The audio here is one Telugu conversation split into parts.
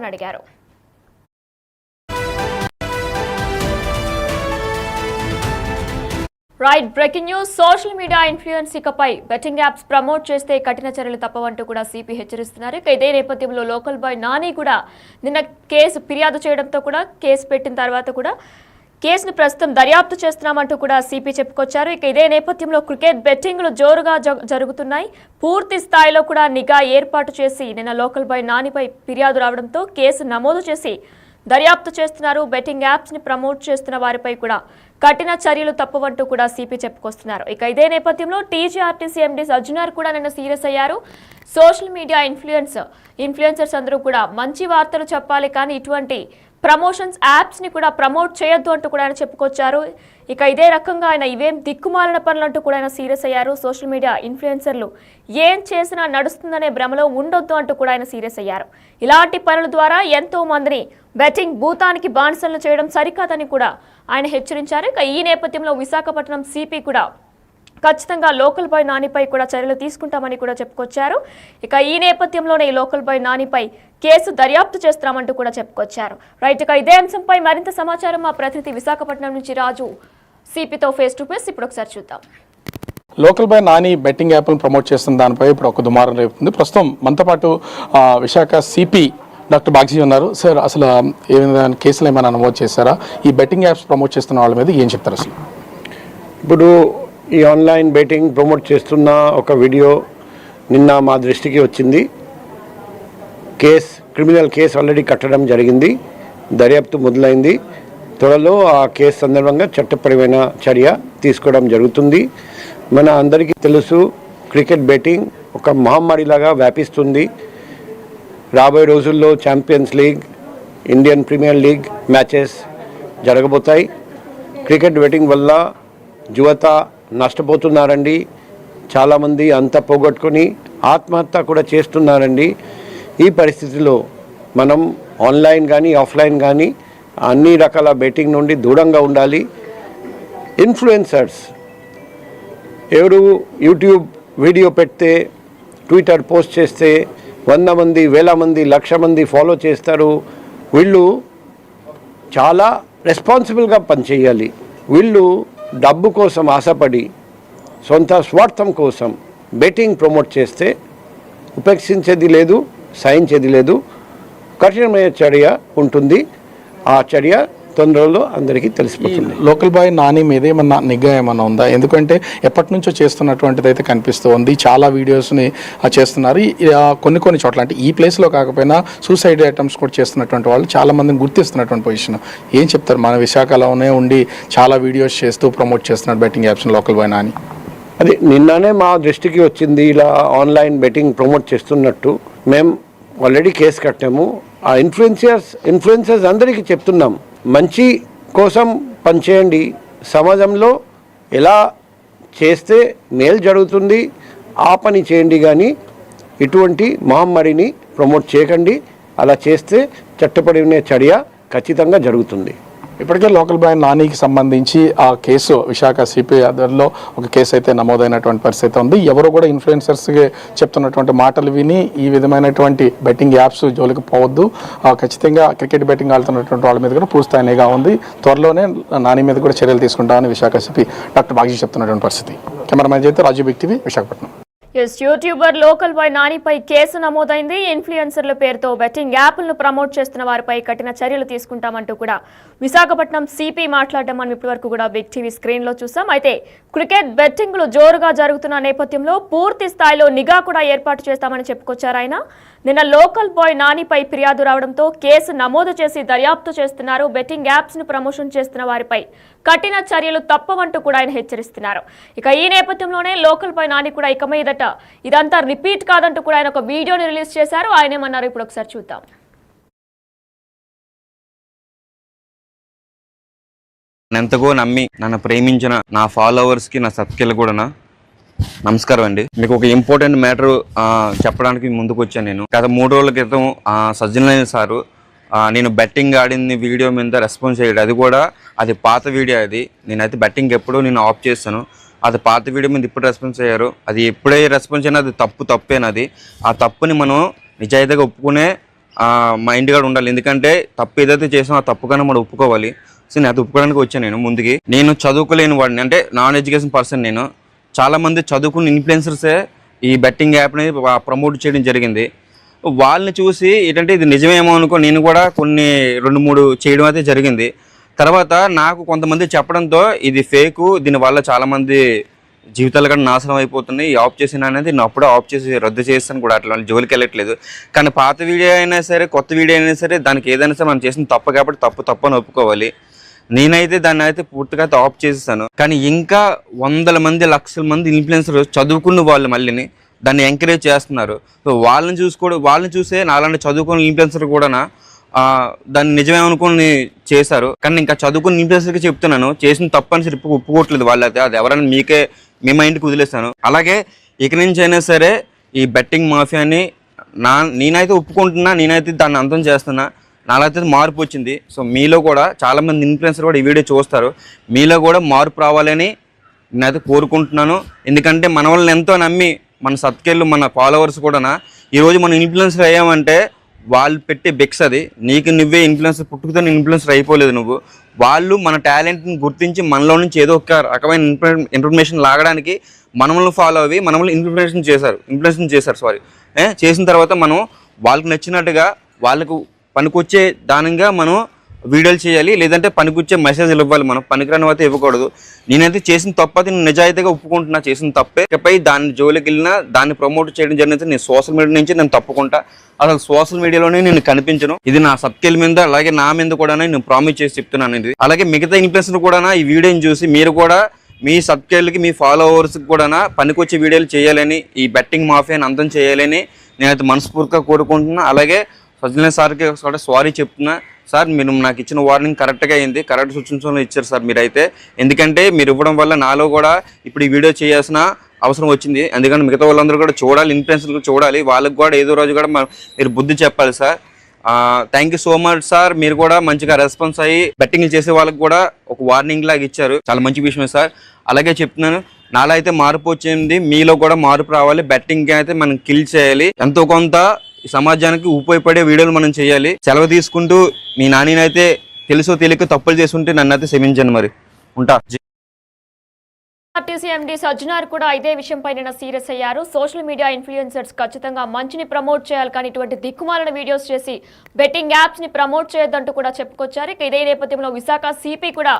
అడిగారు. Right breaking news. Social media influence ఇకపై బెట్టింగ్ యాప్స్ ప్రమోట్ చేస్తే కఠిన చర్యలు తప్పవంటూ కూడా సిపి హెచ్చరిస్తున్నారు. ఇదే నేపథ్యంలో లోకల్ బాయ్ నాని కూడా నిన్న ఫిర్యాదు చేయడంతో కూడా కేసు పెట్టిన తర్వాత కూడా కేసును ప్రస్తుతం దర్యాప్తు చేస్తున్నామంటూ కూడా సిపి చెప్పుకొచ్చారు. ఇదే నేపథ్యంలో క్రికెట్ బెట్టింగ్లు జోరుగా జరుగుతున్నాయి. పూర్తి స్థాయిలో కూడా నిఘా ఏర్పాటు చేసి నిన్న లోకల్ బాయ్ నానిపై ఫిర్యాదు రావడంతో కేసు నమోదు చేసి దర్యాప్తు చేస్తున్నారు. బెట్టింగ్ యాప్స్ ని ప్రమోట్ చేస్తున్న వారిపై కూడా కఠిన చర్యలు తప్పవంటూ కూడా సిపి చెప్పుకొస్తున్నారు. ఇదే నేపథ్యంలో టీజీఆర్టీసీ ఎండీ సజ్జనార్ కూడా నిన్న సీరియస్ అయ్యారు. సోషల్ మీడియా ఇన్ఫ్లుయెన్సర్స్ అందరూ కూడా మంచి వార్తలు చెప్పాలి, కానీ ఇటువంటి ప్రమోషన్స్ యాప్స్ ని కూడా ప్రమోట్ చేయొద్దు అంటూ కూడా ఆయన చెప్పుకొచ్చారు. ఇదే రకంగా ఆయన ఇవేం దిక్కుమాలిన పనులంటూ కూడా ఆయన సీరియస్ అయ్యారు. సోషల్ మీడియా ఇన్ఫ్లుయెన్సర్లు ఏం చేసినా నడుస్తుందనే భ్రమలో ఉండొద్దు అంటూ కూడా ఆయన సీరియస్ అయ్యారు. ఇలాంటి పనుల ద్వారా ఎంతో మందిని బెట్టింగ్ భూతానికి బానిసలు చేయడం సరికాదని కూడా ఆయన హెచ్చరించారు. ఈ నేపథ్యంలో విశాఖపట్నం సిపి కూడా ఖచ్చితంగా లోకల్ బాయ్ నానిపై కూడా చర్యలు తీసుకుంటామని కూడా చెప్పుకొచ్చారు. ఈ నేపథ్యంలోనే ఈ లోకల్ బాయ్ నానిపై కేసు దర్యాప్తు చేస్తామంటూ కూడా చెప్పుకొచ్చారు. రైట్, ఇదే అంశంపై మరింత సమాచారం మా ప్రతినిధి విశాఖపట్నం నుంచి రాజు సిపితో ఫేస్ టు ఫేస్. ఇప్పుడు ఒకసారి చూద్దాం. లోకల్ బాయ్ నాని బెట్టింగ్ యాప్ను ప్రమోట్ చేస్తున్న దానిపై ఇప్పుడు ఒక దుమారం రేపుతుంది. ప్రస్తుతం మనతో పాటు విశాఖ సిపి డాక్టర్ బాగ్జీ ఉన్నారు. సార్, అసలు ఏమైనా కేసులు ఏమైనా నమోదు చేశారా? ఈ బెట్టింగ్ యాప్స్ ప్రమోట్ చేస్తున్న వాళ్ళ మీద ఏం చెప్తారు? అసలు ఇప్పుడు ఈ ఆన్లైన్ బెట్టింగ్ ప్రమోట్ చేస్తున్న ఒక వీడియో నిన్న మా దృష్టికి వచ్చింది. క్రిమినల్ కేసు ఆల్రెడీ కట్టడం జరిగింది. దర్యాప్తు మొదలైంది. త్వరలో ఆ కేసు సందర్భంగా చట్టపరమైన చర్య తీసుకోవడం జరుగుతుంది. మన అందరికీ తెలుసు, క్రికెట్ బెట్టింగ్ ఒక మహమ్మారిలాగా వ్యాపిస్తుంది. రాబోయే రోజుల్లో Champions League, Indian Premier League matches జరగబోతాయి. క్రికెట్ బెట్టింగ్ వల్ల యువత నష్టపోతున్నారండి. చాలామంది అంతా పోగొట్టుకొని ఆత్మహత్య కూడా చేస్తున్నారండి. ఈ పరిస్థితిలో మనం ఆన్లైన్ కానీ ఆఫ్లైన్ కానీ అన్ని రకాల బెట్టింగ్ నుండి దూరంగా ఉండాలి. ఇన్ఫ్లుయెన్సర్స్ ఎవరు యూట్యూబ్ వీడియో పెడితే, ట్విట్టర్ పోస్ట్ చేస్తే 100 మంది, 1000 మంది, 1,00,000 మంది ఫాలో చేస్తారు. వీళ్ళు చాలా రెస్పాన్సిబుల్గా పనిచేయాలి. వీళ్ళు డబ్బు కోసం ఆశపడి సొంత స్వార్థం కోసం బెట్టింగ్ ప్రమోట్ చేస్తే ఉపేక్షించేది లేదు, సహించేది లేదు. కఠినమైన చర్య ఉంటుంది. ఆ చర్య తొందరలో అందరికీ తెలిసిపోతుంది. లోకల్ బాయ్ నాని మీద ఏమన్నా నిఘా ఏమన్నా ఉందా? ఎందుకంటే ఎప్పటి నుంచో చేస్తున్నటువంటిది అయితే కనిపిస్తూ ఉంది. చాలా వీడియోస్ని చేస్తున్నారు. కొన్ని చోట్ల, అంటే ఈ ప్లేస్లో కాకపోయినా సూసైడ్ అటెంప్ట్స్ కూడా చేస్తున్నటువంటి వాళ్ళు చాలా మందిని గుర్తిస్తున్నటువంటి పొజిషన్. ఏం చెప్తారు? మన విశాఖలోనే ఉండి చాలా వీడియోస్ చేస్తూ ప్రమోట్ చేస్తున్నారు betting apps local boy Nani. అది నిన్ననే మా దృష్టికి వచ్చింది. ఇలా ఆన్లైన్ బెట్టింగ్ ప్రమోట్ చేస్తున్నట్టు మేము ఆల్రెడీ కేసు కట్టాము. ఆ ఇన్ఫ్లుయెన్సర్స్ అందరికీ చెప్తున్నాం, మంచి కోసం పనిచేయండి. సమాజంలో ఎలా చేస్తే మేలు జరుగుతుంది ఆ పని చేయండి, కానీ ఇటువంటి మహమ్మారిని ప్రమోట్ చేయకండి. అలా చేస్తే చట్టపరమైన చర్య ఖచ్చితంగా జరుగుతుంది. ఇప్పటికే లోకల్ బాయ్ నానికి సంబంధించి ఆ కేసు విశాఖ సిపి ఆధ్వర్యంలో ఒక కేసు అయితే నమోదైనటువంటి పరిస్థితి ఉంది. ఎవరు కూడా ఇన్ఫ్లుయెన్సర్స్కి చెప్తున్నటువంటి మాటలు విని ఈ విధమైనటువంటి బెట్టింగ్ యాప్స్ జోలికి పోవద్దు. ఖచ్చితంగా క్రికెట్ బెట్టింగ్ ఆడుతున్నటువంటి వాళ్ళ మీద కూడా పూర్తిస్థాయిగా ఉంది. త్వరలోనే నాని మీద కూడా చర్యలు తీసుకుంటామని విశాఖ సిపి డాక్టర్ బాగ్జీ చెప్తున్నటువంటి పరిస్థితి. కెమెరామెన్ అయితే Raju big TV, Visakhapatnam. YouTuber local boy నానిపై కేసు నమోదైంది. ఇన్ఫ్లుయెన్సర్ల పేరుతో బెట్టింగ్ యాప్లను ప్రమోట్ చేస్తున్న వారిపై కఠిన చర్యలు తీసుకుంటామంటూ కూడా విశాఖపట్నం సిపి మాట్లాడడం మనం ఇప్పటివరకు కూడా బిగ్ టీవీ స్క్రీన్ లో చూసాం. అయితే క్రికెట్ బెట్టింగ్లు జోరుగా జరుగుతున్న నేపథ్యంలో పూర్తి స్థాయిలో నిఘా కూడా ఏర్పాటు చేస్తామని చెప్పుకొచ్చారు ఆయన. నిన్న లోకల్ బాయ్ నానిపై ఫిర్యాదు రావడంతో కేసు నమోదు చేసి దర్యాప్తు చేస్తున్నారు. బెట్టింగ్ యాప్స్ ను ప్రమోషన్ చేస్తున్న వారిపై కఠిన చర్యలు తప్పవంటూ కూడా ఆయన హెచ్చరిస్తున్నారు. ఈ నేపథ్యంలోనే లోకల్ బాయ్ నాని కూడా ఇక మీదట ఇదంతా రిపీట్ కాదంటూ కూడా ఆయన ఒక వీడియోని రిలీజ్ చేశారు. ఆయన ఏమన్నారు ఇప్పుడు ఒకసారి చూద్దాం. ఎంతగో నమ్మి నన్ను ప్రేమించిన నా ఫాలోవర్స్కి, నా సబ్స్క్రైబర్లకు కూడా నమస్కారం అండి. మీకు ఒక ఇంపార్టెంట్ మ్యాటర్ చెప్పడానికి ముందుకు వచ్చాను. నేను గత 3 రోజుల క్రితం సజ్జనైన సారు నేను బెట్టింగ్ ఆడింది వీడియో మీద రెస్పాన్స్ చేయడం, అది పాత వీడియో. అది నేనైతే బెట్టింగ్ ఎప్పుడూ నేను ఆఫ్ చేస్తాను. అది పాత వీడియో మీద ఇప్పుడు రెస్పాన్స్ అయ్యారు. అది ఎప్పుడే రెస్పాన్స్ అయినా అది తప్పేనది. ఆ తప్పుని మనం నిజాయితీగా ఒప్పుకునే మా ఇంటికాడ ఉండాలి. ఎందుకంటే తప్పు ఏదైతే చేసామో ఆ తప్పు కన్నా మనం ఒప్పుకోవాలి. సో నేను అది ఒప్పుకోవడానికి వచ్చాను. నేను ముందుకి నేను చదువుకోలేని వాడిని, అంటే నాన్ ఎడ్యుకేషన్ పర్సన్. నేను చాలామంది చదువుకున్న ఇన్ఫ్లుయెన్సర్సే ఈ బెట్టింగ్ యాప్ని ప్రమోట్ చేయడం జరిగింది. వాళ్ళని చూసి ఏంటంటే ఇది నిజమేమో అనుకో నేను కూడా కొన్ని 2-3 చేయడం అయితే జరిగింది. తర్వాత నాకు కొంతమంది చెప్పడంతో ఇది ఫేకు, దీనివల్ల చాలామంది జీవితాలు కూడా నాశనం అయిపోతున్నాయి, ఆఫ్ చేసిన అనేది నేను అప్పుడే ఆఫ్ చేసి రద్దు చేస్తాను కూడా, అట్లా జోలికి వెళ్ళట్లేదు. కానీ పాత వీడియో అయినా సరే కొత్త వీడియో అయినా సరే దానికి ఏదైనా సరే మనం చేసిన తప్పు కాబట్టి తప్పు అని ఒప్పుకోవాలి. నేనైతే దాన్ని అయితే పూర్తిగా అయితే ఆఫ్ చేసేసాను. కానీ ఇంకా 100 మంది 1,00,000 మంది ఇన్ఫ్లుయెన్సర్ చదువుకున్న వాళ్ళు మళ్ళీని దాన్ని ఎంకరేజ్ చేస్తున్నారు. సో వాళ్ళని చూసే నాలాంటి చదువుకున్న ఇన్ఫ్లుయెన్సర్ కూడా దాన్ని నిజమేమనుకుని చేశారు. కానీ ఇంకా చదువుకున్న ఇన్ఫ్లుయెన్సర్కి చెప్తున్నాను, చేసిన తప్పు అని చెప్పి ఒప్పుకోవట్లేదు వాళ్ళైతే. అది ఎవరైనా మీ మైండ్కి వదిలేస్తాను. అలాగే ఇక నుంచి అయినా సరే ఈ బెట్టింగ్ మాఫియాని నేనైతే ఒప్పుకుంటున్నా, నేనైతే దాన్ని అంతం చేస్తున్నా. నాలైతే మార్పు వచ్చింది. సో మీలో కూడా చాలామంది ఇన్ఫ్లుయెన్సర్ కూడా ఈ వీడియో చూస్తారు, మీలో కూడా మార్పు రావాలని నేనైతే కోరుకుంటున్నాను. ఎందుకంటే మన వాళ్ళని ఎంతో నమ్మి మన సబ్స్క్రైబర్లు మన ఫాలోవర్స్ కూడా ఈరోజు మనం ఇన్ఫ్లుయెన్సర్ అయ్యామంటే వాళ్ళు పెట్టే బెక్స్ అది. నీకు నువ్వే ఇన్ఫ్లుయెన్సర్, పుట్టుకతో ఇన్ఫ్లుయెన్సర్ అయిపోలేదు నువ్వు. వాళ్ళు మన టాలెంట్ని గుర్తించి మనలో నుంచి ఏదో ఒక రకమైన ఇన్ఫర్మేషన్ లాగడానికి మనల్ని ఫాలో అవి మనల్ని ఇన్ఫ్లుయెన్స్ చేశారు. చేసిన తర్వాత మనం వాళ్ళకి నచ్చినట్టుగా వాళ్ళకు పనికొచ్చే దానిగా మనం వీడియోలు చేయాలి, లేదంటే పనికొచ్చే మెసేజ్లు ఇవ్వాలి. మనం పనికిరాని అయితే ఇవ్వకూడదు. నేనైతే చేసిన తప్పు అయితే నేను నిజాయితీగా ఒప్పుకుంటున్నా, చేసిన తప్పే. ఇకపై దాని జోలికి వెళ్ళినా దాన్ని ప్రమోట్ చేయడం జరిగితే నేను సోషల్ మీడియా నుంచి నేను తప్పుకుంటా. అసలు సోషల్ మీడియాలోనే నేను కనిపించను. ఇది నా సబ్స్క్రైబ్ మీద అలాగే నా మీద కూడా నేను ప్రామిస్ చేసి చెప్తున్నాను. ఇది అలాగే మిగతా ఇన్ఫ్లుయెన్సర్ కూడా ఈ వీడియోని చూసి మీరు కూడా మీ సబ్స్క్రైబర్లకి మీ ఫాలోవర్స్కి కూడా పనికొచ్చే వీడియోలు చేయాలని, ఈ బెట్టింగ్ మాఫియాని అంతం చేయాలని నేనైతే మనస్ఫూర్తిగా కోరుకుంటున్నా. అలాగే సజ్జన సార్కి ఒకసారి సారీ చెప్తున్నా. సార్ మీరు నాకు ఇచ్చిన వార్నింగ్ కరెక్ట్గా అయింది, కరెక్ట్ సూచనలు ఇచ్చారు సార్ మీరైతే. ఎందుకంటే మీరు ఇవ్వడం వల్ల నాలో కూడా ఇప్పుడు ఈ వీడియో చేయాల్సిన అవసరం వచ్చింది. అందుకని మిగతా వాళ్ళందరూ కూడా చూడాలి, ఇన్ఫ్లుయెన్సర్లు చూడాలి, వాళ్ళకి కూడా ఏదో రోజు కూడా మీరు బుద్ధి చెప్పాలి sir. Thank you so much sir. మీరు కూడా మంచిగా రెస్పాన్స్ అయ్యి బెట్టింగ్లు చేసే వాళ్ళకి కూడా ఒక వార్నింగ్ లాగా ఇచ్చారు, చాలా మంచి విషయమే సార్. అలాగే చెప్తున్నాను, నాలో అయితే మార్పు వచ్చింది, మీలో కూడా మార్పు రావాలి. బెట్టింగ్ అయితే మనం కిల్ చేయాలి, ఎంతో కొంత సమాజానికి ఉపయోగపడే వీడియోలు మనం చేయాలి. సెలవు తీసుకుంటూ మీ నానినైతే తెలుసో తెలియక తప్పులు చేస్తుంటే నన్ను అయితే క్షమించండి. మరి ఉంటా. ఆర్టీసీ ఎండీ సజ్జనార్ కూడా ఇదే విషయంపై నిన్న సీరియస్ అయ్యారు. సోషల్ మీడియా ఇన్ఫ్లుయెన్సర్స్ ఖచ్చితంగా మంచిని ప్రమోట్ చేయాలి, కానీ ఇటువంటి దిక్కుమాలిన వీడియోస్ చేసి బెట్టింగ్ యాప్స్ ని ప్రమోట్ చేయొద్దంటూ కూడా చెప్పుకొచ్చారు. ఇదే నేపథ్యంలో విశాఖ సిపి కూడా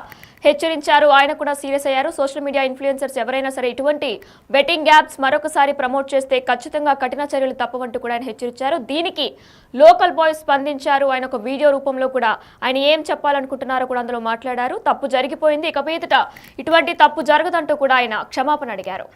హెచ్చరించారు. ఆయన కూడా సీరియస్ అయ్యారు. సోషల్ మీడియా ఇన్ఫ్లుయెన్సర్స్ ఎవరైనా సరే ఇటువంటి బెట్టింగ్ యాప్స్ మరొకసారి ప్రమోట్ చేస్తే ఖచ్చితంగా కఠిన చర్యలు తప్పవంటూ కూడా ఆయన హెచ్చరించారు. దీనికి లోకల్ బాయ్స్ స్పందించారు. ఆయన ఒక వీడియో రూపంలో కూడా ఆయన ఏం చెప్పాలనుకుంటున్నారో కూడా అందులో మాట్లాడారు. తప్పు జరిగిపోయింది, ఇక మీదట ఇటువంటి తప్పు జరగదంటూ కూడా ఆయన క్షమాపణ అడిగారు.